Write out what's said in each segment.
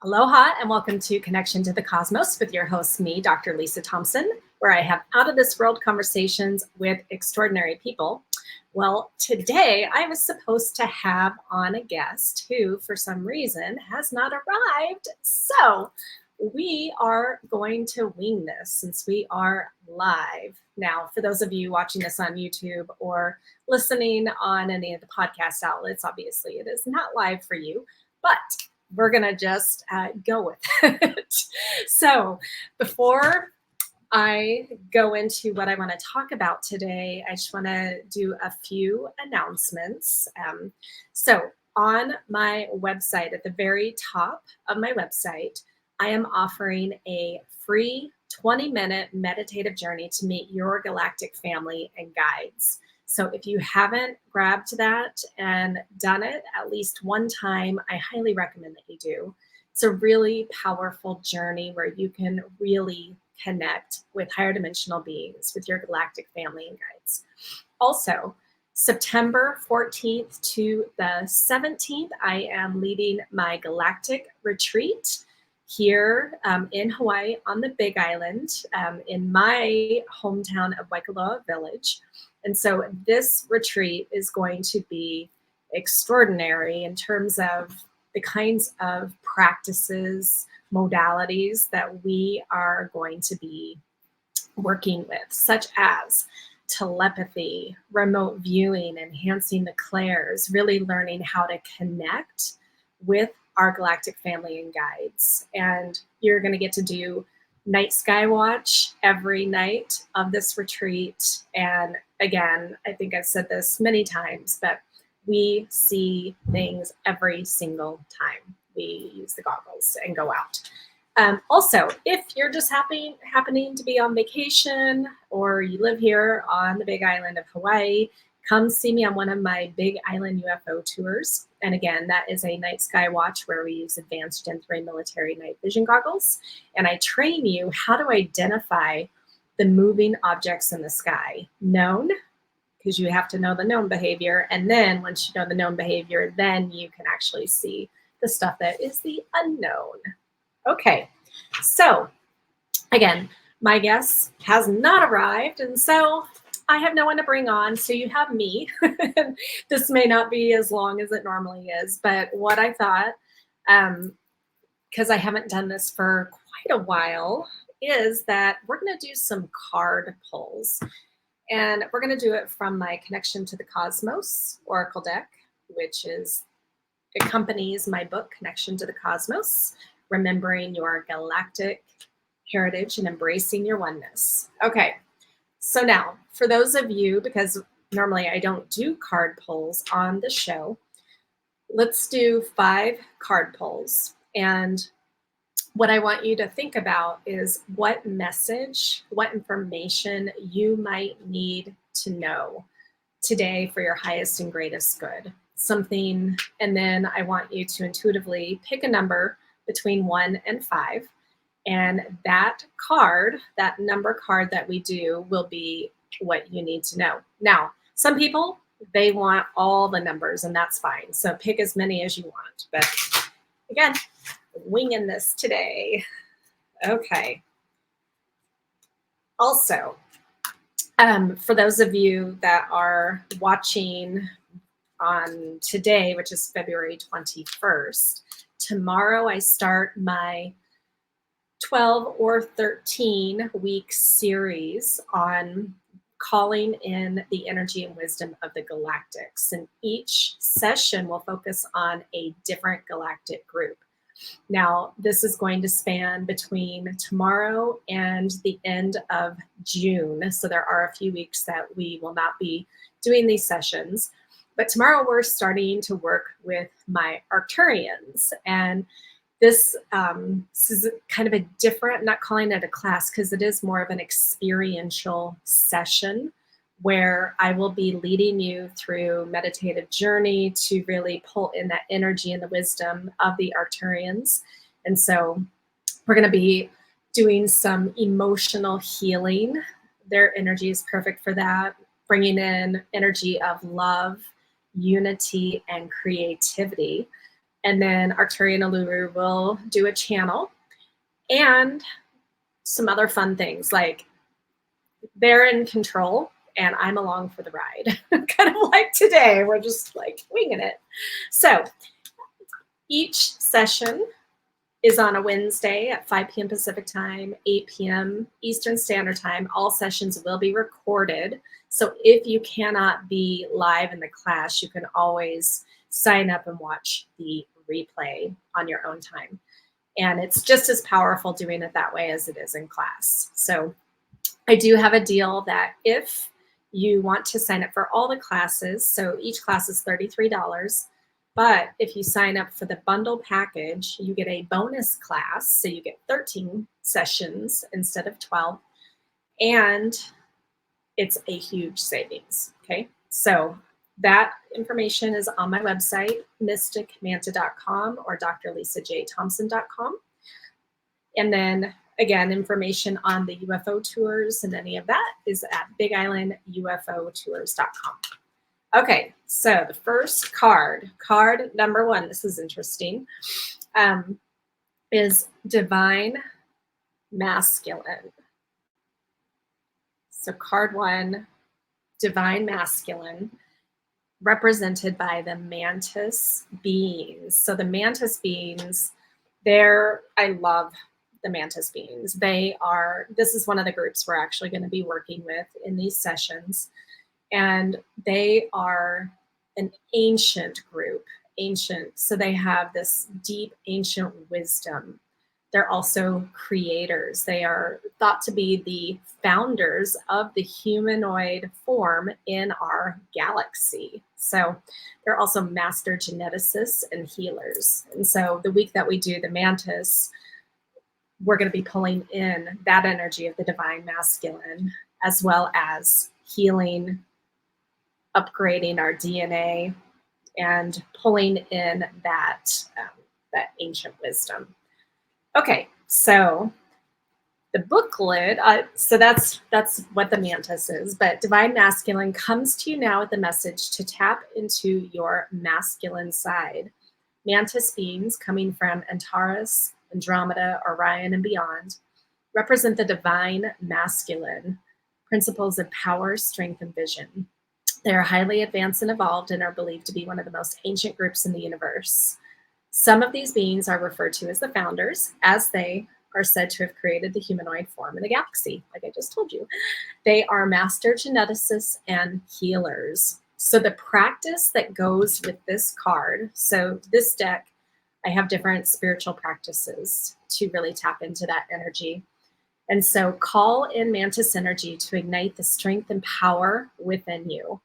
Aloha and welcome to Connection to the Cosmos with your host, me, Dr. Lisa Thompson, where I have out of this world conversations with extraordinary people. Well, today I was supposed to have on a guest who, for some reason, has not arrived. So we are going to wing this since we are live. Now, for those of you watching this on YouTube or listening on any of the podcast outlets, obviously it is not live for you, but we're going to just go with it. So before I go into what I want to talk about today, I just want to do a few announcements. So on my website, at the very top of my website, I am offering a free 20-minute meditative journey to meet your galactic family and guides. So if you haven't grabbed that and done it at least one time, I highly recommend that you do. It's a really powerful journey where you can really connect with higher dimensional beings, with your galactic family and guides. Also, September 14th to the 17th, I am leading my galactic retreat here in Hawaii on the Big Island in my hometown of Waikoloa Village. And so this retreat is going to be extraordinary in terms of the kinds of practices, modalities that we are going to be working with, such as telepathy, remote viewing, enhancing the clairs, really learning how to connect with our galactic family and guides. And you're going to get to do night sky watch every night of this retreat. And again, I think I've said this many times, but we see things every single time we use the goggles and go out. Also, if you're just happening to be on vacation or you live here on the Big Island of Hawaii, come see me on one of my Big Island UFO tours. And again, that is a night sky watch where we use advanced Gen 3 military night vision goggles. And I train you how to identify the moving objects in the sky. Known, because you have to know the known behavior. And then once you know the known behavior, then you can actually see the stuff that is the unknown. Okay, so again, my guest has not arrived, and so I have no one to bring on, so you have me. This may not be as long as it normally is, but what I thought, because I haven't done this for quite a while, is that we're going to do some card pulls. And we're going to do it from my Connection to the Cosmos Oracle deck, which accompanies my book, Connection to the Cosmos, Remembering Your Galactic Heritage and Embracing Your Oneness. Okay, so now, for those of you, because normally I don't do card pulls on the show, let's do 5 card pulls. And what I want you to think about is what message, what information you might need to know today for your highest and greatest good. Something, and then I want you to intuitively pick a number between 1 and 5. And that card, that number card that we do, will be what you need to know. Now, some people, they want all the numbers, and that's fine. So pick as many as you want. But again, winging this today. Okay. Also, for those of you that are watching on today, which is February 21st, tomorrow I start my 12 or 13 week series on calling in the energy and wisdom of the galactics. And each session will focus on a different galactic group. Now, this is going to span between tomorrow and the end of June. So there are a few weeks that we will not be doing these sessions. But tomorrow we're starting to work with my Arcturians. And this is kind of a different, I'm not calling it a class because it is more of an experiential session where I will be leading you through meditative journey to really pull in that energy and the wisdom of the Arcturians. And so we're going to be doing some emotional healing. Their energy is perfect for that, bringing in energy of love, unity, and creativity. And then Arcturian and Uluru will do a channel and some other fun things like they're in control and I'm along for the ride. Kind of like today, we're just like winging it. So each session is on a Wednesday at 5 p.m. Pacific time, 8 p.m. Eastern Standard Time. All sessions will be recorded. So if you cannot be live in the class, you can always sign up and watch the replay on your own time. And it's just as powerful doing it that way as it is in class. So I do have a deal that if you want to sign up for all the classes, so each class is $33, but if you sign up for the bundle package, you get a bonus class. So you get 13 sessions instead of 12, and it's a huge savings, okay? So that information is on my website, mysticmanta.com or drlisajthompson.com. And then again, information on the UFO tours and any of that is at bigislandUFOtours.com. Okay, so the first card number 1, this is interesting, is Divine Masculine. So card 1, Divine Masculine, represented by the mantis beings. So the mantis beings, I love the mantis beings. This is one of the groups we're actually going to be working with in these sessions. And they are an ancient group, so they have this deep ancient wisdom. They're also creators. They are thought to be the founders of the humanoid form in our galaxy. So they're also master geneticists and healers. And so the week that we do the mantis, we're going to be pulling in that energy of the divine masculine, as well as healing, upgrading our DNA, and pulling in that ancient wisdom. Okay, so the booklet, so that's what the mantis is, but divine masculine comes to you now with the message to tap into your masculine side. Mantis beings coming from Antares, Andromeda, Orion, and beyond represent the divine masculine principles of power, strength, and vision. They are highly advanced and evolved and are believed to be one of the most ancient groups in the universe. Some of these beings are referred to as the founders, as they are said to have created the humanoid form in the galaxy, like I just told you. They are master geneticists and healers. So the practice that goes with this card, so this deck, I have different spiritual practices to really tap into that energy. And so call in mantis energy to ignite the strength and power within you.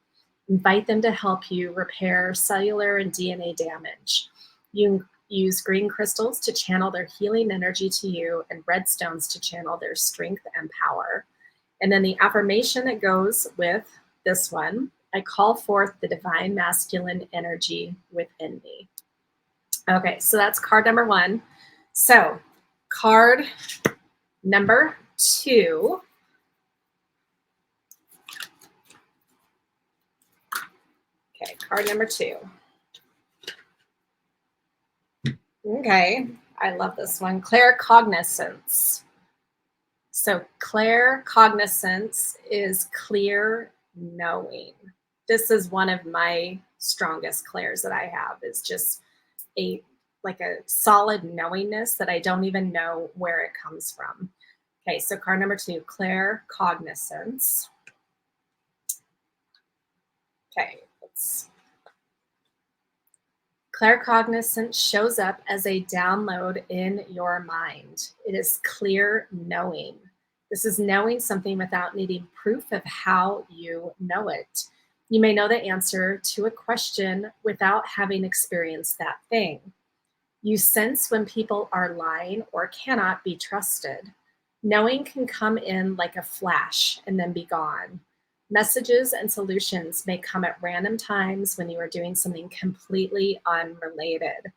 Invite them to help you repair cellular and DNA damage. You use green crystals to channel their healing energy to you and red stones to channel their strength and power. And then the affirmation that goes with this one, I call forth the divine masculine energy within me. Okay, so that's card number 1. So card number 2. Okay, card number 2. Okay, I love this one. Claircognizance. So claircognizance is clear knowing. This is one of my strongest clairs that I have, is just a solid knowingness that I don't even know where it comes from. Okay, so card number 2, claircognizance. Okay, claircognizance shows up as a download in your mind. It is clear knowing. This is knowing something without needing proof of how you know it. You may know the answer to a question without having experienced that thing. You sense when people are lying or cannot be trusted. Knowing can come in like a flash and then be gone. Messages and solutions may come at random times when you are doing something completely unrelated.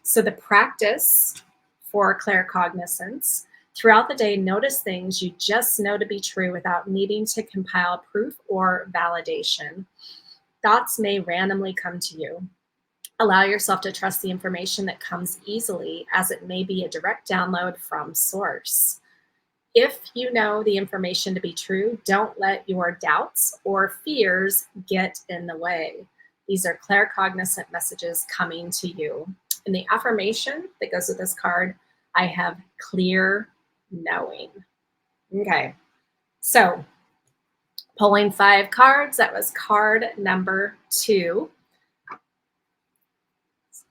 So the practice for claircognizance, throughout the day, notice things you just know to be true without needing to compile proof or validation. Thoughts may randomly come to you. Allow yourself to trust the information that comes easily, as it may be a direct download from source. If you know the information to be true, don't let your doubts or fears get in the way. These are claircognizant messages coming to you. In the affirmation that goes with this card, I have clear knowing. Okay, so pulling 5 cards, that was card number 2.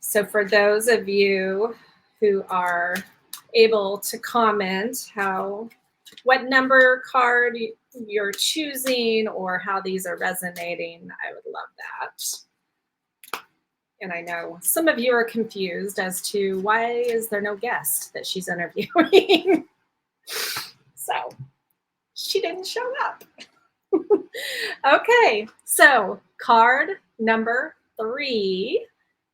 So for those of you who are able to comment what number card you're choosing or how these are resonating, I would love that. And I know some of you are confused as to why is there no guest that she's interviewing. So she didn't show up. Okay, so card number 3.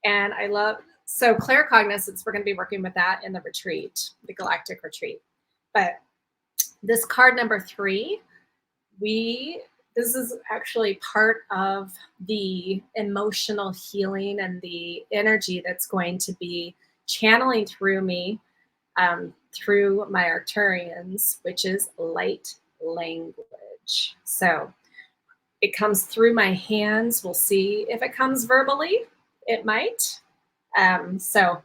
And I love, so claircognizance, we're going to be working with that in the retreat, the galactic retreat. But this card number 3, this is actually part of the emotional healing and the energy that's going to be channeling through me, through my Arcturians, which is light language. So it comes through my hands. We'll see if it comes verbally. It might. So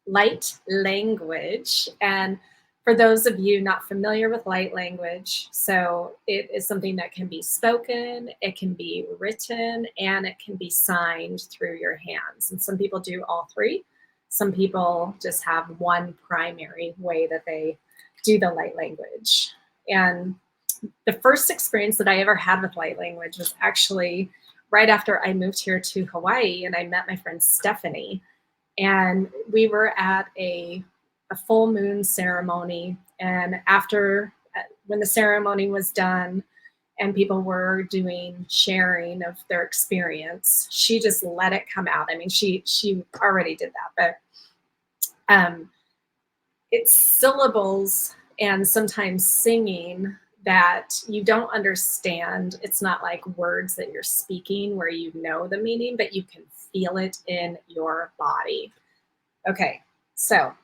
light language. And for those of you not familiar with light language, so it is something that can be spoken, it can be written, and it can be signed through your hands. And some people do all 3. Some people just have one primary way that they do the light language. And the first experience that I ever had with light language was actually right after I moved here to Hawaii, and I met my friend Stephanie. And we were at a full moon ceremony. And after, when the ceremony was done and people were doing sharing of their experience, she just let it come out. I mean, she already did that, but it's syllables and sometimes singing that you don't understand. It's not like words that you're speaking where you know the meaning, but you can feel it in your body. Okay, so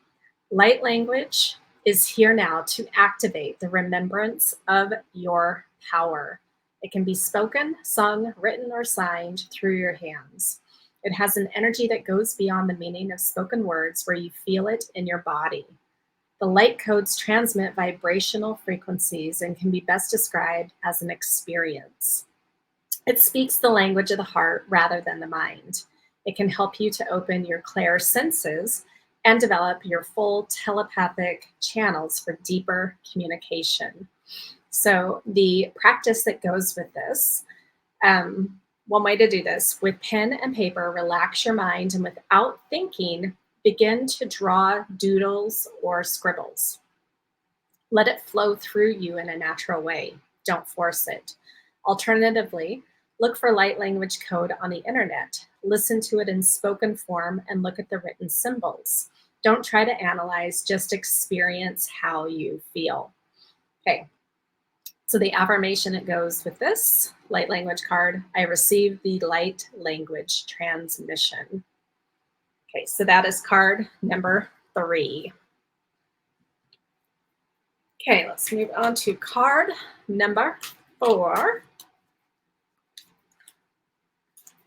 light language is here now to activate the remembrance of your power. It can be spoken, sung, written, or signed through your hands. It has an energy that goes beyond the meaning of spoken words, where you feel it in your body. The light codes transmit vibrational frequencies and can be best described as an experience. It speaks the language of the heart rather than the mind. It can help you to open your clair senses and develop your full telepathic channels for deeper communication. So the practice that goes with this, one way to do this, with pen and paper, relax your mind, and without thinking, begin to draw doodles or scribbles. Let it flow through you in a natural way. Don't force it. Alternatively, look for light language code on the internet. Listen to it in spoken form and look at the written symbols. Don't try to analyze, just experience how you feel. Okay, so the affirmation that goes with this light language card, I received the light language transmission. Okay, so that is card number 3. Okay, let's move on to card number 4.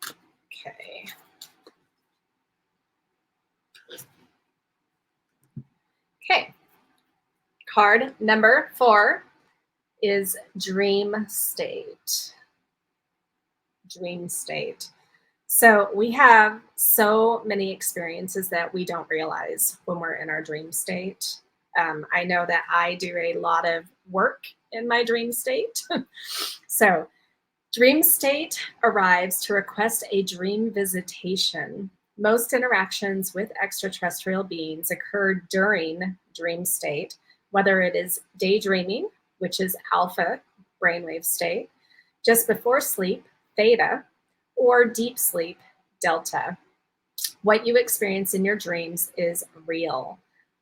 Okay. Okay, card number 4 is dream state. Dream state. So we have so many experiences that we don't realize when we're in our dream state. I know that I do a lot of work in my dream state. So dream state arrives to request a dream visitation. Most interactions with extraterrestrial beings occur during dream state, whether it is daydreaming, which is alpha brainwave state, just before sleep, theta, or deep sleep, delta. What you experience in your dreams is real.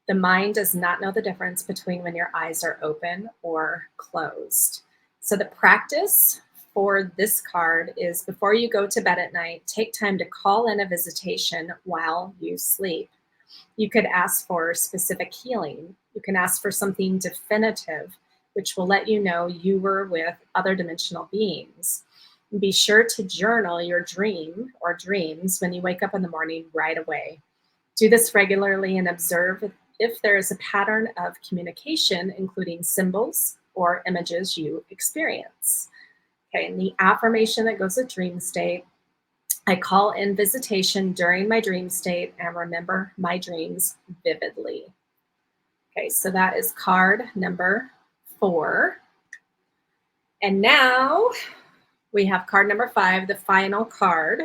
The mind does not know the difference between when your eyes are open or closed. So the practice for this card is before you go to bed at night, take time to call in a visitation while you sleep. You could ask for specific healing. You can ask for something definitive, which will let you know you were with other dimensional beings. Be sure to journal your dream or dreams when you wake up in the morning right away. Do this regularly and observe if there is a pattern of communication, including symbols or images you experience. Okay, and the affirmation that goes with dream state: I call in visitation during my dream state and remember my dreams vividly. Okay, so that is card number 4. And now we have card number 5, the final card.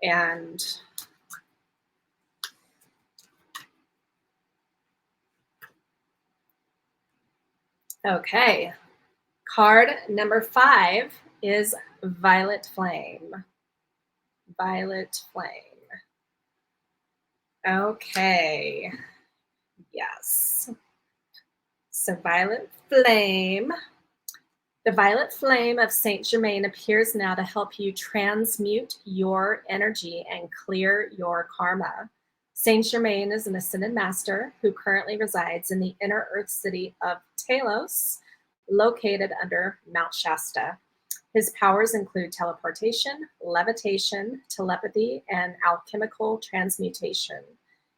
And okay, card number 5 is Violet Flame. Violet Flame. Okay, yes. So Violet Flame. The violet flame of Saint Germain appears now to help you transmute your energy and clear your karma. Saint Germain is an ascended master who currently resides in the inner earth city of Talos, located under Mount Shasta. His powers include teleportation, levitation, telepathy, and alchemical transmutation.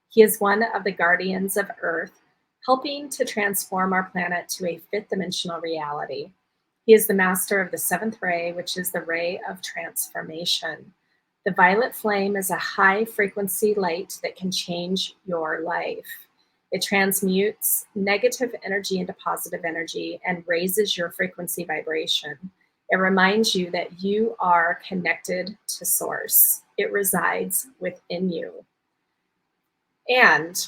He is one of the guardians of Earth, helping to transform our planet to a fifth dimensional reality. He is the master of the seventh ray, which is the ray of transformation. The violet flame is a high frequency light that can change your life. It transmutes negative energy into positive energy and raises your frequency vibration. It reminds you that you are connected to source. It resides within you. And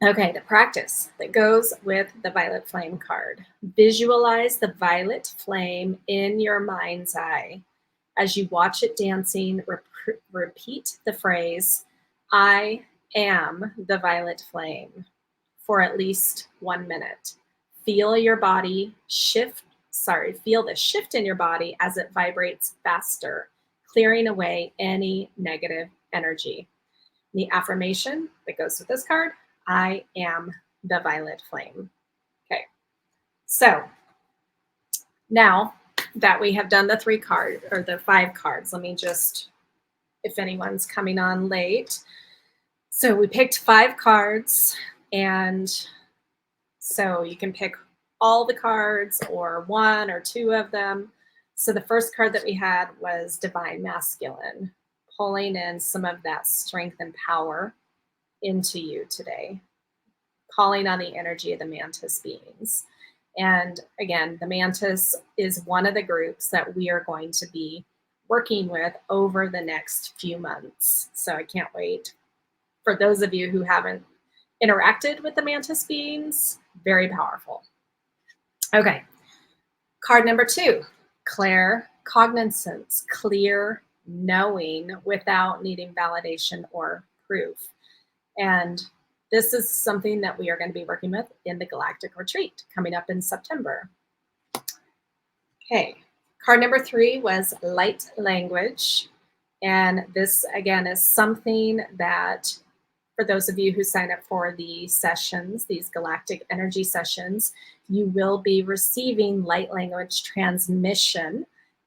okay, the practice that goes with the violet flame card. Visualize the violet flame in your mind's eye. As you watch it dancing, repeat the phrase, I am the violet flame, for at least 1 minute. Feel your body feel the shift in your body as it vibrates faster, clearing away any negative energy. The affirmation that goes with this card: I am the violet flame. Okay, so now that we have done the 5 cards, let me just, if anyone's coming on late. So we picked 5 cards, and so you can pick all the cards or 1 or 2 of them. So the first card that we had was Divine Masculine, pulling in some of that strength and power into you today, calling on the energy of the mantis beings. And again, the mantis is one of the groups that we are going to be working with over the next few months. So I can't wait. For those of you who haven't interacted with the mantis beings, very powerful. Okay, card number 2, clair cognizance, clear knowing without needing validation or proof. And this is something that we are going to be working with in the Galactic Retreat coming up in September. Okay, card number 3 was Light Language. And this, again, is something that, for those of you who sign up for the sessions, these galactic energy sessions, you will be receiving light language transmission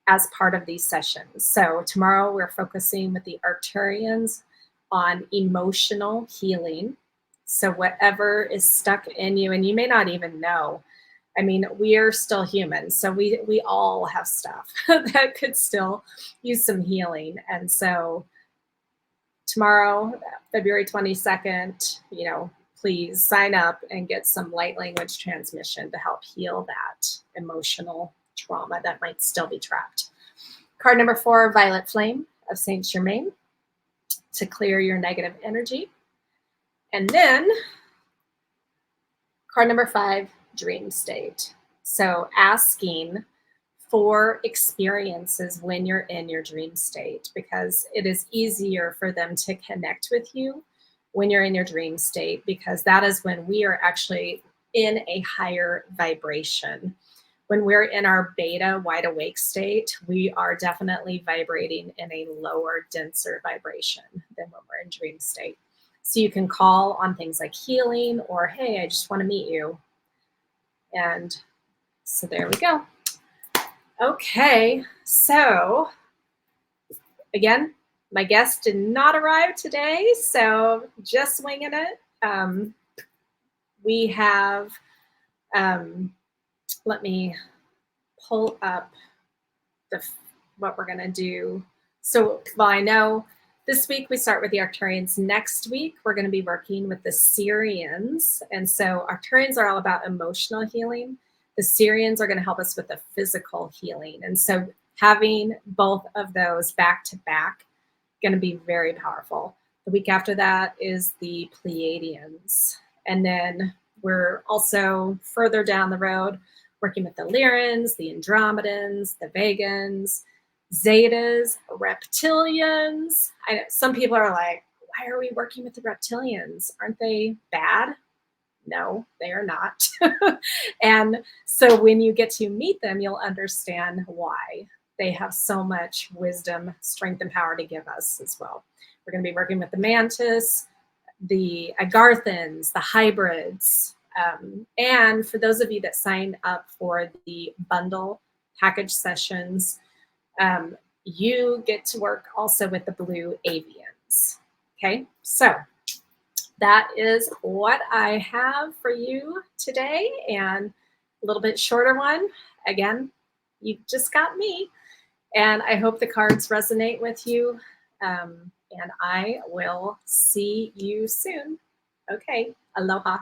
as part of these sessions. So tomorrow we're focusing with the Arcturians on emotional healing. So whatever is stuck in you, and you may not even know, I mean, we are still human, so we all have stuff that could still use some healing. And so tomorrow, February 22nd, please sign up and get some light language transmission to help heal that emotional trauma that might still be trapped. Card number 4, Violet Flame of Saint Germain, to clear your negative energy. And then card number 5, Dream State. So asking for experiences when you're in your dream state, because it is easier for them to connect with you when you're in your dream state, because that is when we are actually in a higher vibration. when we're in our beta wide awake state, we are definitely vibrating in a lower, denser vibration than when we're in dream state. So you can call on things like healing or, hey, I just want to meet you. And so there we go. Okay, so again, my guest did not arrive today, so just winging it. We have, let me pull up what we're going to do. So, well, I know this week we start with the Arcturians. Next week, we're going to be working with the Syrians. And so Arcturians are all about emotional healing. The Syrians are going to help us with the physical healing. And so having both of those back to back, going to be very powerful. The week after that is the Pleiadians. And then we're also further down the road working with the Lyrans, the Andromedans, the Vegans, Zetas, Reptilians. I know some people are like, why are we working with the Reptilians? Aren't they bad? No, they are not. And so when you get to meet them, you'll understand why. They have so much wisdom, strength, and power to give us as well. We're going to be working with the Mantis, the Agarthans, the hybrids. And for those of you that sign up for the bundle package sessions, you get to work also with the blue avians. Okay, so that is what I have for you today, and a little bit shorter one. Again, you just got me, and I hope the cards resonate with you, and I will see you soon. Okay, aloha.